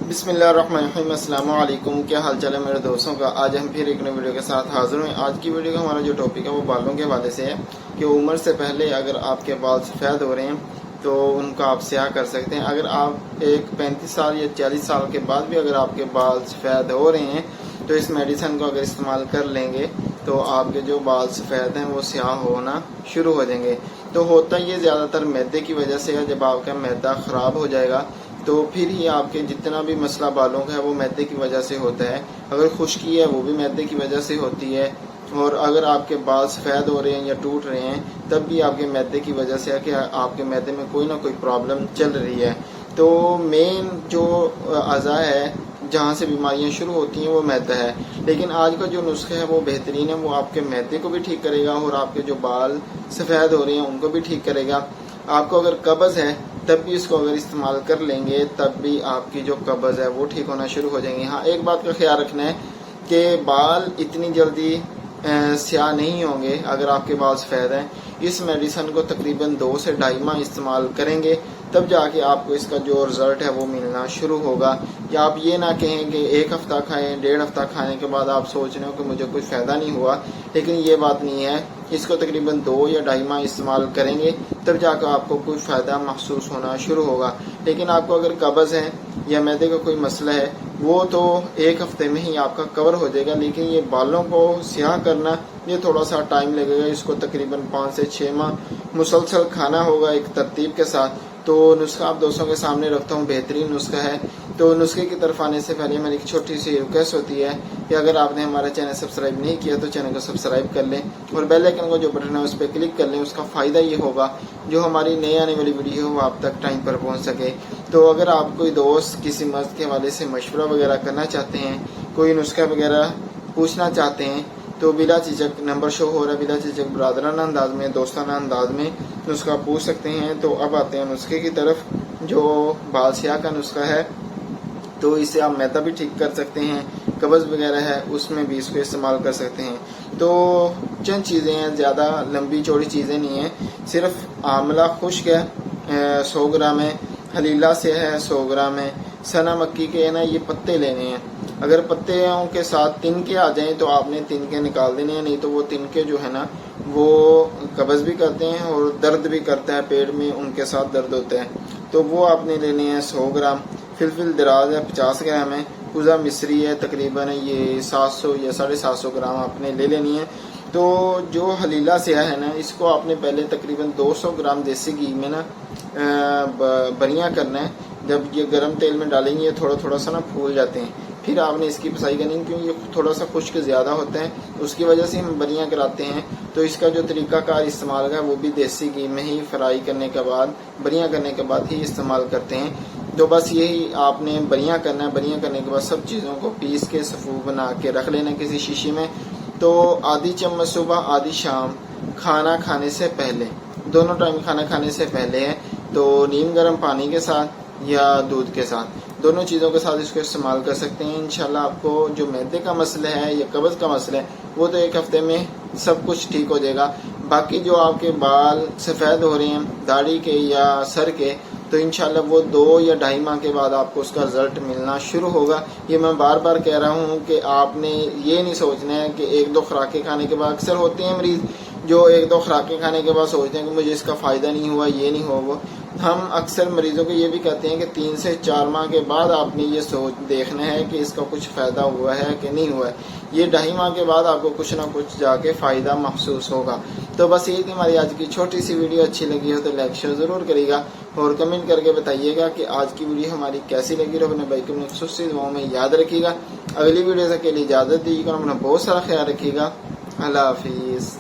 بسم اللہ الرحمن الرحیم۔ السلام علیکم، کیا حال چال ہے میرے دوستوں کا۔ آج ہم پھر ایک نئی ویڈیو کے ساتھ حاضر ہیں۔ آج کی ویڈیو کا ہمارا جو ٹاپک ہے وہ بالوں کے حوالے سے ہے کہ عمر سے پہلے اگر آپ کے بال سفید ہو رہے ہیں تو ان کا آپ سیاہ کر سکتے ہیں۔ اگر آپ ایک 35 سال یا 40 سال کے بعد بھی اگر آپ کے بال سفید ہو رہے ہیں تو اس میڈیسن کو اگر استعمال کر لیں گے تو آپ کے جو بال سفید ہیں وہ سیاہ ہونا شروع ہو جائیں گے۔ تو ہوتا یہ زیادہ تر میدے کی وجہ سے ہے۔ جب آپ کا میدا خراب ہو جائے گا تو پھر ہی آپ کے جتنا بھی مسئلہ بالوں کا ہے وہ میدے کی وجہ سے ہوتا ہے۔ اگر خشکی ہے وہ بھی میدے کی وجہ سے ہوتی ہے، اور اگر آپ کے بال سفید ہو رہے ہیں یا ٹوٹ رہے ہیں تب بھی آپ کے میدے کی وجہ سے ہے کہ آپ کے میدے میں کوئی نہ کوئی پرابلم چل رہی ہے۔ تو مین جو اعضاء ہے جہاں سے بیماریاں شروع ہوتی ہیں وہ میدا ہے، لیکن آج کا جو نسخہ ہے وہ بہترین ہے۔ وہ آپ کے میدے کو بھی ٹھیک کرے گا اور آپ کے جو بال سفید ہو رہے ہیں ان کو بھی ٹھیک کرے گا۔ آپ کو اگر قبض ہے تب بھی اس کو اگر استعمال کر لیں گے تب بھی آپ کی جو قبض ہے وہ ٹھیک ہونا شروع ہو جائیں گے۔ ہاں، ایک بات کا خیال رکھنا ہے کہ بال اتنی جلدی سیاہ نہیں ہوں گے اگر آپ کے بال سفید ہیں۔ اس میڈیسن کو تقریباً 2 سے 2.5 ماہ استعمال کریں گے تب جا کے آپ کو اس کا جو رزلٹ ہے وہ ملنا شروع ہوگا۔ یا آپ یہ نہ کہیں کہ 1 ہفتہ کھائیں، 1.5 ہفتہ کھانے کے بعد آپ سوچ رہے ہو کہ مجھے کوئی فائدہ نہیں ہوا، لیکن یہ بات نہیں ہے۔ اس کو تقریباً 2 یا 2.5 ماہ استعمال کریں گے تب جا کر آپ کو کوئی فائدہ محسوس ہونا شروع ہوگا۔ لیکن آپ کو اگر قبض ہے یا میدے کا کوئی مسئلہ ہے وہ تو 1 ہفتے میں ہی آپ کا کور ہو جائے گا، لیکن یہ بالوں کو سیاہ کرنا یہ تھوڑا سا ٹائم لگے گا۔ اس کو تقریباً 5 سے 6 ماہ مسلسل کھانا ہوگا ایک ترتیب کے ساتھ۔ تو نسخہ آپ دوستوں کے سامنے رکھتا ہوں، بہترین نسخہ ہے۔ تو نسخے کی طرف آنے سے پہلے میری ایک چھوٹی سی ریکویسٹ ہوتی ہے کہ اگر آپ نے ہمارا چینل سبسکرائب نہیں کیا تو چینل کو سبسکرائب کر لیں اور بیل آئیکن کو جو بٹن ہے اس پہ کلک کر لیں۔ اس کا فائدہ یہ ہوگا جو ہماری نئی آنے والی ویڈیو ہے وہ آپ تک ٹائم پر پہنچ سکے۔ تو اگر آپ کوئی دوست کسی مرض کے حوالے سے مشورہ وغیرہ کرنا چاہتے ہیں، کوئی نسخہ وغیرہ پوچھنا چاہتے ہیں تو بلا جھجک نمبر شو ہو رہا ہے، بلا جھجک برادرانہ انداز میں، دوستانہ انداز میں نسخہ پوچھ سکتے ہیں۔ تو اب آتے ہیں نسخے کی طرف۔ جو بال سیاہ کا نسخہ ہے تو اسے آپ میدا بھی ٹھیک کر سکتے ہیں، قبض وغیرہ ہے اس میں بھی اس کو استعمال کر سکتے ہیں۔ تو چند چیزیں ہیں، زیادہ لمبی چوڑی چیزیں نہیں ہیں۔ صرف آملہ خشک ہے 100 گرام ہے، حلیلہ سے ہے 100 گرام ہے، سنا مکی کے نا یہ پتے لینے ہیں۔ اگر پتےوں کے ساتھ تنکے آ جائیں تو آپ نے تنکے نکال دینے ہیں، نہیں تو وہ تنکے جو ہے نا وہ قبض بھی کرتے ہیں اور درد بھی کرتا ہے پیٹ میں، ان کے ساتھ درد ہوتا ہے۔ تو وہ آپ نے لینے ہیں 100 گرام۔ فلفل دراز ہے 50 گرام ہے، کوزہ مصری ہے تقریباً یہ 700 یا 750 گرام آپ نے لے لینی ہے۔ تو جو حلیلہ سیاہ ہے نا اس کو آپ نے پہلے تقریباً 200 گرام دیسی گھی میں نا بریاں کرنا ہے۔ جب یہ گرم تیل میں ڈالیں گے یہ تھوڑا تھوڑا سا نا پھول جاتے ہیں، پھر آپ نے اس کی پسائی کرنی ہے کیونکہ یہ تھوڑا سا خشک زیادہ ہوتا ہے، اس کی وجہ سے ہم بریاں کراتے ہیں۔ تو اس کا جو طریقہ کار استعمال کا ہے وہ بھی دیسی گھی میں ہی فرائی کرنے کے بعد، بریاں کرنے کے بعد ہی استعمال کرتے ہیں۔ تو بس یہی آپ نے بریاں کرنا ہے، بریاں کرنے کے بعد سب چیزوں کو پیس کے صفو بنا کے رکھ لینا کسی شیشی میں۔ تو آدھی چمچ صبح آدھی شام کھانا کھانے سے پہلے، دونوں ٹائم کھانا کھانے سے پہلے ہے تو نیم گرم پانی کے ساتھ یا دودھ کے ساتھ، دونوں چیزوں کے ساتھ اس کو استعمال کر سکتے ہیں۔ انشاءاللہ آپ کو جو میدے کا مسئلہ ہے یا قبض کا مسئلہ ہے وہ تو 1 ہفتے میں سب کچھ ٹھیک ہو جائے گا۔ باقی جو آپ کے بال سفید ہو رہے ہیں داڑھی کے یا سر کے تو انشاءاللہ وہ 2 یا 2.5 ماہ کے بعد آپ کو اس کا رزلٹ ملنا شروع ہوگا۔ یہ میں بار بار کہہ رہا ہوں کہ آپ نے یہ نہیں سوچنا ہے کہ 1-2 خوراکیں کھانے کے بعد، اکثر ہوتے ہیں مریض جو 1-2 خوراکیں کھانے کے بعد سوچتے ہیں کہ مجھے اس کا فائدہ نہیں ہوا، یہ نہیں ہوا وہ۔ ہم اکثر مریضوں کو یہ بھی کہتے ہیں کہ 3 سے 4 ماہ کے بعد آپ نے یہ دیکھنا ہے کہ اس کا کچھ فائدہ ہوا ہے کہ نہیں ہوا ہے۔ یہ 2.5 ماہ کے بعد آپ کو کچھ نہ کچھ جا کے فائدہ محسوس ہوگا۔ تو بس یہ تھی ہماری آج کی چھوٹی سی ویڈیو۔ اچھی لگی ہو تو لائک شیئر ضرور کرے گا اور کمنٹ کر کے بتائیے گا کہ آج کی ویڈیو ہماری کیسی لگی۔ اپنے بھائی کو اپنی خصوصی دعاؤں میں یاد رکھیے گا۔ اگلی ویڈیو تک کے لیے اجازت دیجیے گا، اپنا بہت سارا خیال رکھیے گا۔ اللہ حافظ۔